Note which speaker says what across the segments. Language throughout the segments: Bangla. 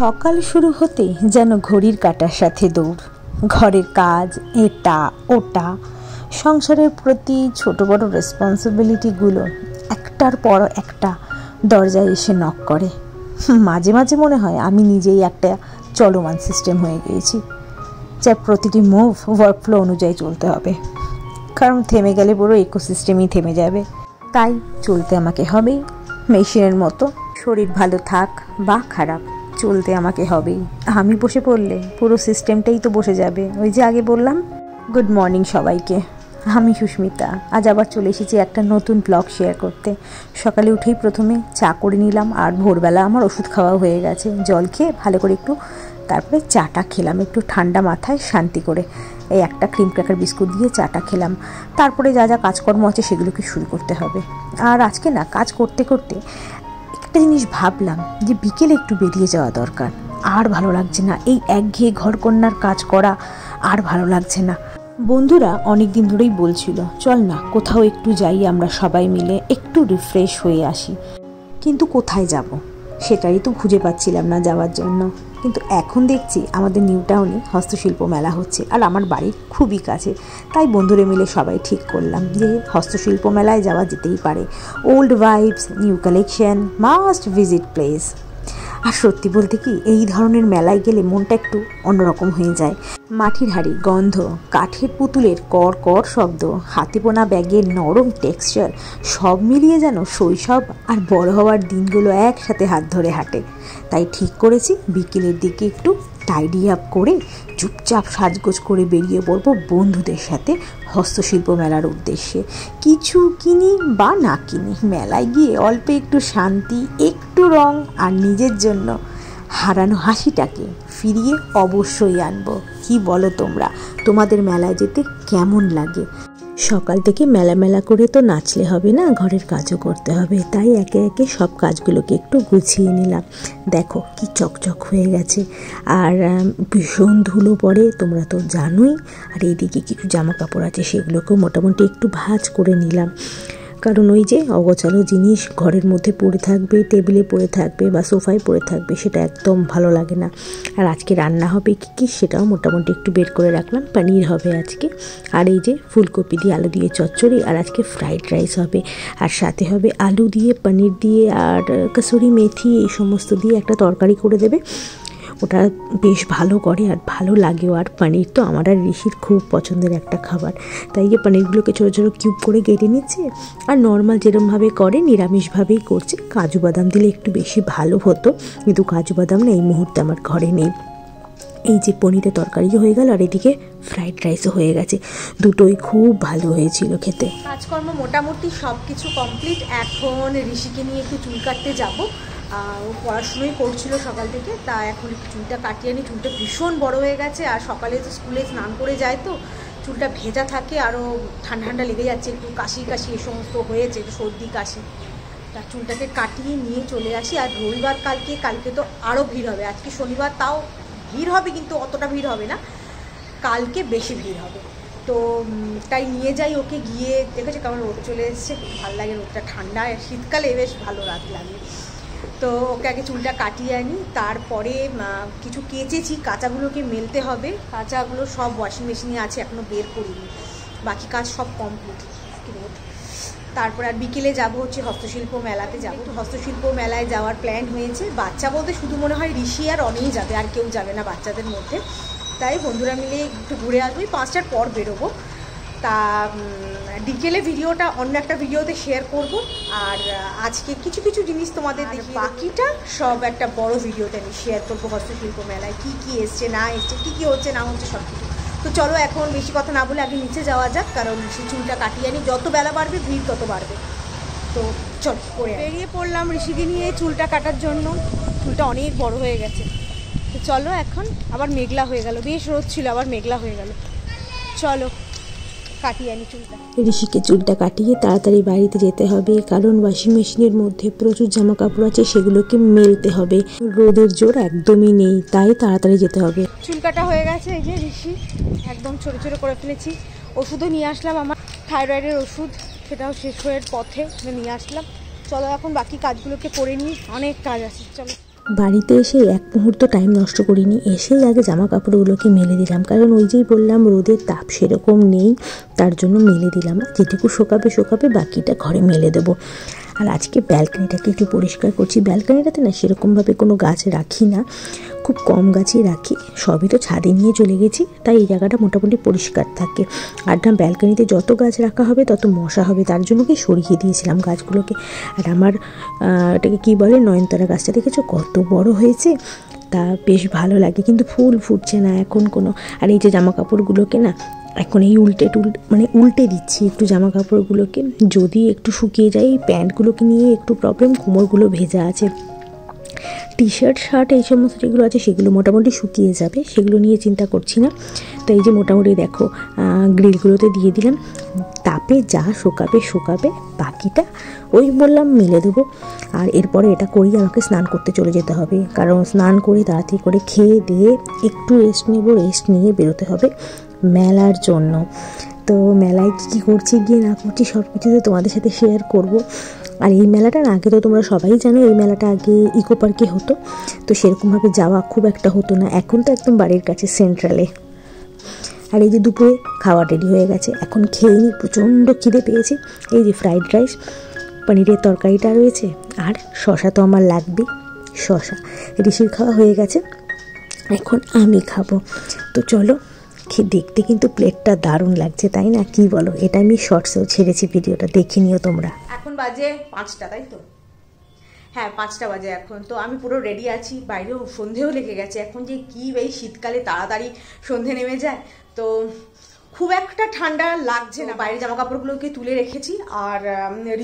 Speaker 1: সকাল শুরু হতে যেন ঘড়ির কাঁটার সাথে দৌড়। ঘরের কাজ, এটা ওটা, সংসারের প্রতি ছোট বড় রেসপন্সিবিলিটিগুলো একটার পর একটা দরজায় এসে নক করে। মাঝে মাঝে মনে হয় আমি নিজেই একটা চলমান সিস্টেম হয়ে গিয়েছি, যা প্রতিটি মুভ ওয়ার্কফ্লো অনুযায়ী চলতে হবে, কারণ থেমে গেলে পুরো ইকোসিস্টেমই থেমে যাবে। তাই চলতে আমাকে হবেই মেশিনের মতো। শরীর ভালো থাক বা খারাপ, চলতে আমাকে হবেই। আমি বসে পড়লে পুরো সিস্টেমটাই তো বসে যাবে। ওই যে আগে বললাম। গুড মর্নিং সবাইকে, আমি সুস্মিতা। আজ আবার চলে এসেছি একটা নতুন ব্লগ শেয়ার করতে। সকালে উঠেই প্রথমে চা করে নিলাম, আর ভোরবেলা আমার ওষুধ খাওয়া হয়ে গেছে। জল খেয়ে ভালো করে একটু তারপরে চাটা খেলাম, একটু ঠান্ডা মাথায় শান্তি করে। এই একটা ক্রিম ক্র্যাকার বিস্কুট দিয়ে চাটা খেলাম। তারপরে যা যা কাজকর্ম আছে সেগুলোকে শুরু করতে হবে। আর আজকে না কাজ করতে করতে একটা জিনিস ভাবলাম যে বিকেলে একটু বেরিয়ে যাওয়া দরকার। আর ভালো লাগছে না এই একঘেয়ে ঘরকন্যার কাজ করা, আর ভালো লাগছে না। বন্ধুরা অনেক দিন ধরেই বলছিল চল না কোথাও একটু যাই, আমরা সবাই মিলে একটু রিফ্রেশ হয়ে আসি। কিন্তু কোথায় যাব সেটাই তো খুঁজে পাচ্ছিলাম না যাওয়ার জন্য। কিন্তু এখন দেখছি আমাদের নিউ টাউনে হস্তশিল্প মেলা হচ্ছে, আর আমার বাড়ির খুবই কাছে। তাই বন্ধুরা মিলে সবাই ঠিক করলাম যে হস্তশিল্প মেলায় যাওয়া যেতেই পারে। Old vibes, new collection, must visit place. আর সত্যি বলতে কি, এই ধরনের মেলায় গেলে মনটা একটু অন্যরকম হয়ে যায়। মাটির হাঁড়ি গন্ধ, কাঠের পুতুলের কর কর শব্দ, হাতে বোনা ব্যাগের নরম টেক্সচার, সব মিলিয়ে যেন শৈশব আর বড় হওয়ার দিনগুলো একসাথে হাত ধরে হাঁটে। তাই ঠিক করেছি বিকেলের দিকে একটু টাইডি আপ করে চুপচাপ সাজগোজ করে বেরিয়ে পড়বো বন্ধুদের সাথে হস্তশিল্প মেলার উদ্দেশ্যে। কিছু কিনি বা না কিনি, মেলায় গিয়ে অল্প একটু শান্তি, একটু রং আর নিজের জন্য হারানো হাসিটাকে ফিরিয়ে অবশ্যই আনবো। কি বলো তোমরা, তোমাদের মেলায় যেতে কেমন লাগে? সকাল থেকে মেলা মেলা করে তো নাচলে হবে না, ঘরের কাজও করতে হবে। তাই একে একে সব কাজগুলোকে একটু গুছিয়ে নিলাম। দেখো কি চকচক হয়ে গেছে, আর ভীষণ ধুলো পড়ে তোমরা তো জানোই। আর এইদিকে কিছু জামা কাপড় আছে, সেগুলোকেও মোটামুটি একটু ভাঁজ করে নিলাম। কারণ ওই যে অগোছালো জিনিস ঘরের মধ্যে পড়ে থাকবে, টেবিলে পড়ে থাকবে বা সোফায় পড়ে থাকবে, সেটা একদম ভালো লাগে না। আর আজকে রান্না হবে কী সেটাও মোটামুটি একটু বের করে রাখলাম। পনির হবে আজকে, আর এই যে ফুলকপি দিয়ে আলু দিয়ে চচ্চড়ি, আর আজকে ফ্রাইড রাইস হবে। আর সাথে হবে আলু দিয়ে, পনির দিয়ে আর কসুরি মেথি, এই সমস্ত দিয়ে একটা তরকারি করে দেবে। ওটা বেশ ভালো করে আর ভালো লাগেও। আর পনির তো আমার আর ঋষির খুব পছন্দের একটা খাবার। তাই যে পনিরগুলোকে ছোটো ছোটো কিউব করে কেটে নিচ্ছে, আর নর্মাল যেরমভাবে করে নিরামিষভাবেই করছে। কাজু বাদাম দিলে একটু বেশি ভালো হতো, কিন্তু কাজু বাদাম না এই মুহূর্তে আমার ঘরে নেই। এই যে পনিরের তরকারিও হয়ে গেল, আর এদিকে ফ্রাইড রাইসও হয়ে গেছে। দুটোই খুব ভালো হয়েছিল খেতে।
Speaker 2: কাজকর্ম মোটামুটি সব কিছু কমপ্লিট। এখন ঋষিকে নিয়ে একটু চুল কাটতে যাব। ও পড়াশুনোই করছিল সকাল থেকে, তা এখন একটু চুলটা কাটিয়ে আনি। চুলটা ভীষণ বড় হয়ে গেছে, আর সকালে তো স্কুলে স্নান করে যায়, তো চুলটা ভেজা থাকে, আরও ঠান্ডা ঠান্ডা লেগে যাচ্ছে, একটু কাশি কাশি এ সমস্ত হয়েছে, একটু সর্দি কাশি। তা চুলটাকে কাটিয়ে নিয়ে চলে আসি। আর রবিবার কালকে তো আরও ভিড় হবে। আজকে শনিবার, তাও ভিড় হবে, কিন্তু অতটা ভিড় হবে না। কালকে বেশি ভিড় হবে। তো তাই নিয়ে যাই ওকে। গিয়ে দেখেছি কেমন রোদ চলে এসছে, ভালো লাগে রোদটা, ঠান্ডা শীতকালে বেশ ভালো লাগে। তো ওকে আগে চুলটা কাটিয়ে আনি। তারপরে কিছু কেচেছি, কাঁচাগুলোকে মেলতে হবে। কাঁচাগুলো সব ওয়াশিং মেশিনে আছে, এখনও বের করিনি। বাকি কাজ সব কমপ্লিট। তারপর আর বিকেলে যাব হচ্ছে হস্তশিল্প মেলাতে যাব। তো হস্তশিল্প মেলায় যাওয়ার প্ল্যান হয়েছে। বাচ্চা বলতে শুধু মনে হয় ঋষি আর অনেই যাবে, আর কেউ যাবে না বাচ্চাদের মধ্যে। তাই বন্ধুরা মিলে একটু ঘুরে আসবো। 5টার পর বেরোবো। তা বিকেলে ভিডিওটা অন্য একটা ভিডিওতে শেয়ার করব। আর আজকে কিছু কিছু জিনিস তোমাদের দেখি, বাকিটা সব একটা বড় ভিডিওতে আমি শেয়ার করবো। হস্তশিল্প মেলায় কী কী এসছে না এসছে, কী কী হচ্ছে না হচ্ছে, সব কিছু। তো চলো এখন বেশি কথা না বলে আগে নিচে যাওয়া যাক, কারণ সেই চুলটা কাটিয়ে আনি। যত বেলা বাড়বে ভিড় তত বাড়বে। তো চল করে বেরিয়ে পড়লাম ঋষিকে নিয়ে চুলটা কাটার জন্য। চুলটা অনেক বড় হয়ে গেছে। তো চলো, এখন আবার মেঘলা হয়ে গেল। বেশ রোদ ছিল, আবার মেঘলা হয়ে গেল। চলো কাটিয়ে আনি চুলটা।
Speaker 1: ঋষিকে চুলটা কাটিয়ে তাড়াতাড়ি বাড়িতে যেতে হবে, কারণ ওয়াশিং মেশিনের মধ্যে প্রচুর জামা কাপড় আছে, সেগুলোকে মেলতে হবে। রোদের জোর একদমই নেই, তাই তাড়াতাড়ি যেতে হবে।
Speaker 2: চুল কাটা হয়ে গেছে। এই যে ঋষি একদম ছোটো ছোটো করে ফেলেছি। ওষুধও নিয়ে আসলাম, আমার থাইরয়েডের ওষুধ, সেটাও শেষ হয়ে পথে নিয়ে আসলাম। চলো এখন বাকি কাজগুলোকে করে নিই, অনেক কাজ আছে। চলো।
Speaker 1: বাড়িতে এসে এক মুহূর্ত টাইম নষ্ট করিনি, এসেই আগে জামা কাপড়গুলোকে মেলে দিলাম, কারণ ওই যেই বললাম রোদের তাপ সেরকম নেই, তার জন্য মেলে দিলাম। যেটুকু শোকাবে বাকিটা ঘরে মেলে দেবো। আর আজকে ব্যালকনিটাকে একটু পরিষ্কার করছি। ব্যালকনিটাতে না সেরকমভাবে কোনো গাছ রাখি না, খুব কম গাছই রাখি, সবই তো ছাদে নিয়ে চলে গেছি, তাই এই জায়গাটা মোটামুটি পরিষ্কার থাকে। আর না ব্যালকনিতে যত গাছ রাখা হবে তত মশা হবে, তার জন্য কি সরিয়ে দিয়েছিলাম গাছগুলোকে। আর আমার এটাকে কী বলে, নয়নতারা গাছটা দেখেছো কত বড় হয়েছে, তা বেশ ভালো লাগে, কিন্তু ফুল ফুটছে না এখন কোনো। আর এই যে জামা কাপড়গুলোকে না এখন এই উল্টে দিচ্ছি একটু জামা কাপড়গুলোকে, যদি একটু শুকিয়ে যায়। এই প্যান্টগুলোকে নিয়ে একটু প্রবলেম, কোমরগুলো ভেজা আছে। টি শার্ট শার্ট এই সমস্ত যেগুলো আছে সেগুলো মোটামুটি শুকিয়ে যাবে, সেগুলো নিয়ে চিন্তা করছি না। তো এই যে মোটামুটি দেখো গ্রিলগুলোতে দিয়ে দিলাম, তাপে যা শুকাবে, বাকিটা ওই বললাম মেলে দেবো। আর এরপরে এটা করেই আমাকে স্নান করতে চলে যেতে হবে, কারণ স্নান করে তাড়াতাড়ি করে খেয়ে দিয়ে একটু রেস্ট নেবো, রেস্ট নিয়ে বেরোতে হবে মেলার জন্য। তো মেলায় কী করছি গিয়ে না করছি সব কিছু তো তোমাদের সাথে শেয়ার করব। আর এই মেলাটার আগে তো তোমরা সবাই জানো, এই মেলাটা আগে ইকো পার্কে হতো, তো সেরকমভাবে যাওয়া খুব একটা হতো না। এখন তো একদম বাড়ির কাছে সেন্ট্রালে। আর এই যে দুপুরে খাওয়া রেডি হয়ে গেছে, এখন খেয়ে নিই, প্রচণ্ড খিদে পেয়েছে। এই যে ফ্রাইড রাইস, পনিরের তরকারিটা রয়েছে, আর শশা তো আমার লাগবেই। শশা ঋষির খাওয়া হয়ে গেছে, এখন আমি খাবো। তো চলো, দেখতে কিন্তু প্লেটটা দারুণ লাগছে, তাই না? কি বলো? এটা আমি শর্টসেও ছেড়েছি, ভিডিওটা দেখে নিও তোমরা।
Speaker 2: এখন বাজে 5টা, তাই তো? হ্যাঁ 5টা বাজে এখন। তো আমি পুরো রেডি আছি, বাইরেও সন্ধেও লেগে গেছে। এখন যে কি এই শীতকালে তাড়াতাড়ি সন্ধে নেমে যায়, তো খুব একটা ঠান্ডা লাগছে না। বাইরে জামা কাপড়গুলোকে তুলে রেখেছি, আর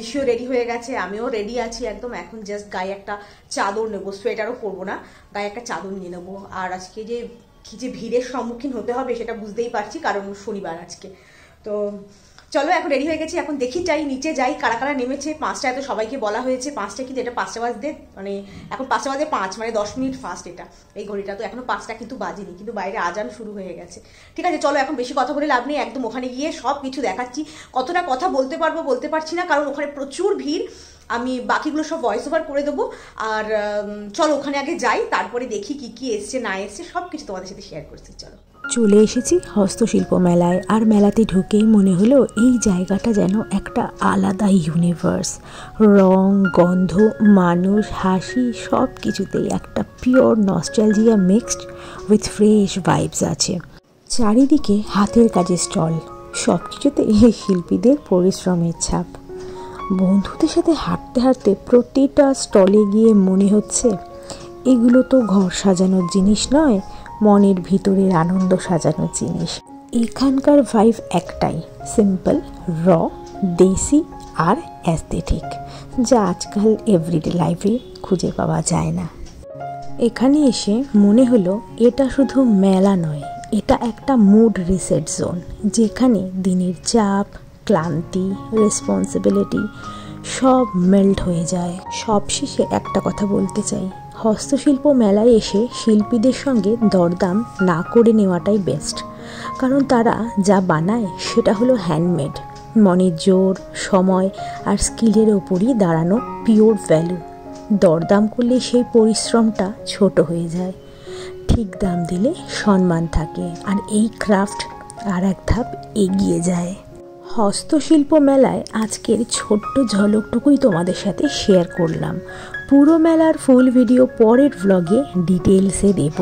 Speaker 2: ঋষিও রেডি হয়ে গেছে, আমিও রেডি আছি একদম। এখন জাস্ট গায়ে একটা চাদর নেবো, সোয়েটারও পরবো না, গায়ে একটা চাদর নিয়ে নেবো। আর আজকে যে কি যে ভিড়ের সম্মুখীন হতে হবে সেটা বুঝতেই পারছি, কারণ শনিবার আজকে। তো চলো এখন রেডি হয়ে গেছি, এখন দেখি চাই নিচে যাই কারা কারা নেমেছে। 5টায় তো সবাইকে বলা হয়েছে, 5টা কিন্তু এটা 5টা বাজতে, মানে এখন 5টা বাজে 5, মানে 10 মিনিট ফার্স্ট এটা এই ঘড়িটা। তো এখনো 5টা কিন্তু বাজেনি, কিন্তু বাইরে আজান শুরু হয়ে গেছে। ঠিক আছে চলো, এখন বেশি কথা বলে লাভ নেই, একদম ওখানে গিয়ে সব কিছু দেখাচ্ছি। কতটা কথা বলতে পারবো বলতে পারছি না, কারণ ওখানে প্রচুর ভিড়। আমি বাকিগুলো সব ভয়েস ওভার করে দেবো। আর চলো ওখানে আগে যাই, তারপরে দেখি কি কি এসছে না এসছে সব কিছু তোমাদের সাথে শেয়ার করছি। চলো।
Speaker 1: চলে এসেছি হস্তশিল্প মেলায়, আর মেলাতে ঢুকেই মনে হলো এই জায়গাটা যেন একটা আলাদা ইউনিভার্স। রং, গন্ধ, মানুষ, হাসি সব কিছুতেই একটা pure nostalgia mixed with fresh vibes আছে। চারিদিকে হাতের কাজের স্টল, সব কিছুতে এই শিল্পীদের পরিশ্রমের ছাপ। বন্ধুদের সাথে হাঁটতে হাঁটতে প্রতিটা স্টলে গিয়ে মনে হচ্ছে এগুলো তো ঘর সাজানোর জিনিস নয়, মনের ভিতরের আনন্দ সাজানোর জিনিস। এখানকার ভাইব একটাই, সিম্পল, র, দেশি আর অ্যাস্থেটিক, যা আজকাল এভরিডে লাইফে খুঁজে পাওয়া যায় না। এখানে এসে মনে হলো এটা শুধু মেলা নয়, এটা একটা মুড রিসেট জোন, যেখানে দিনের চাপ, ক্লান্তি, রেসপন্সিবিলিটি সব মেল্ট হয়ে যায়। সবশেষে একটা কথা বলতে চাই, হস্তশিল্প মেলায় এসে শিল্পীদের সঙ্গে দরদাম না করে নেওয়াটাই বেস্ট, কারণ তারা যা বানায় সেটা হলো হ্যান্ডমেড, মনের জোর, সময় আর স্কিলের ওপরই দাঁড়ানো পিওর ভ্যালু। দরদাম করলে সেই পরিশ্রমটা ছোট হয়ে যায়, ঠিক দাম দিলে সম্মান থাকে, আর এই ক্রাফট আর এক ধাপ এগিয়ে যায়। হস্তশিল্প মেলায় আজকের ছোট্ট ঝলকটুকুই তোমাদের সাথে শেয়ার করলাম। পুরো মেলার ফুল ভিডিও পরের ব্লগে ডিটেলসে দেব।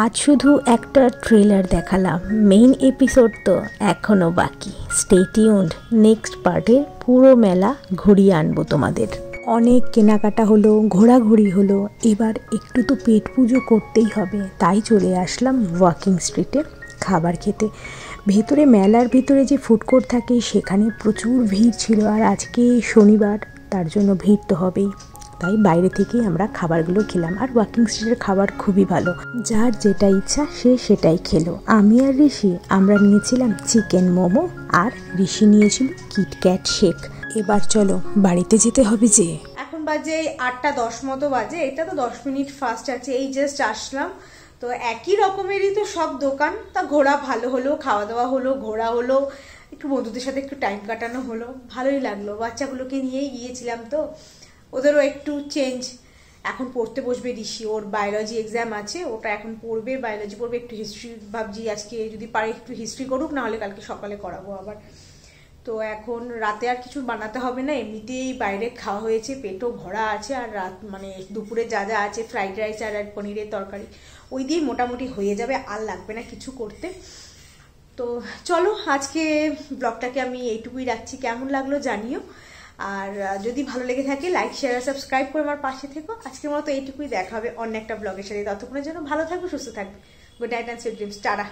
Speaker 1: আজ শুধু একটা ট্রেলার দেখালাম, মেইন এপিসোড তো এখনও বাকি। স্টে টিউনড, নেক্সট পার্টে পুরো মেলা ঘুরিয়ে আনবো তোমাদের। অনেক কেনাকাটা হলো, ঘোরাঘুরি হলো, এবার একটু তো পেট পুজো করতেই হবে, তাই চলে আসলাম ওয়াকিং স্ট্রিটে খাবার খেতে। ভেতরে মেলার ভিতরে যে ফুড কোর্ট থাকে সেখানে প্রচুর ভিড় ছিল, আর আজকে শনিবার, তার জন্য ভিড় তো হবেই, তাই বাইরে থেকেই আমরা খাবারগুলো খেলাম। আর ওয়াকিং স্ট্রিটের খাবার খুবই ভালো, যার যেটা ইচ্ছা সে সেটাই খেলো। আমি আর ঋষি আমরা নিয়েছিলাম চিকেন মোমো, আর ঋষি নিয়েছিল কিটক্যাট শেক। এবার চলো বাড়িতে যেতে হবে যে।
Speaker 2: এখন বাজে 8টা 10 মতো বাজে, এটা তো 10 মিনিট ফার্স্ট আছে, এই জাস্ট আসলাম। তো একই রকমেরই তো সব দোকান, তা ঘোরা ভালো হলো, খাওয়া দাওয়া হলো, ঘোরা হলো, একটু বন্ধুদের সাথে একটু টাইম কাটানো হলো, ভালোই লাগলো। বাচ্চাগুলোকে নিয়েই গিয়েছিলাম, তো ওদেরও একটু চেঞ্জ এখন পড়তে বসবে ঋষি, ওর বায়োলজি এক্সাম আছে, ওটা এখন পড়বে, বায়োলজি পড়বে, একটু হিস্ট্রি ভাবছি আজকে যদি পারে একটু হিস্ট্রি করুক, নাহলে কালকে সকালে করাবো আবার। তো এখন রাতে আর কিছু বানাতে হবে না, এমনিতেই বাইরে খাওয়া হয়েছে, পেটও ভরা আছে, আর রাত মানে দুপুরে যা যা আছে ফ্রাইড রাইস আর পনিরের তরকারি ওই দিয়ে মোটামুটি হয়ে যাবে, আর লাগবে না কিছু করতে। তো চলো আজকে ব্লগটাকে আমি এইটুকুই রাখছি, কেমন লাগলো জানিও, আর যদি ভালো লেগে থাকে লাইক শেয়ার আর সাবস্ক্রাইব করে আমার পাশে থেকো। আজকের মতো এইটুকুই, দেখা হবে অন্য একটা ব্লগের সাথে, ততক্ষণের জন্য ভালো থাকবে, সুস্থ থাকবে। Good night and sweet dreams, tata.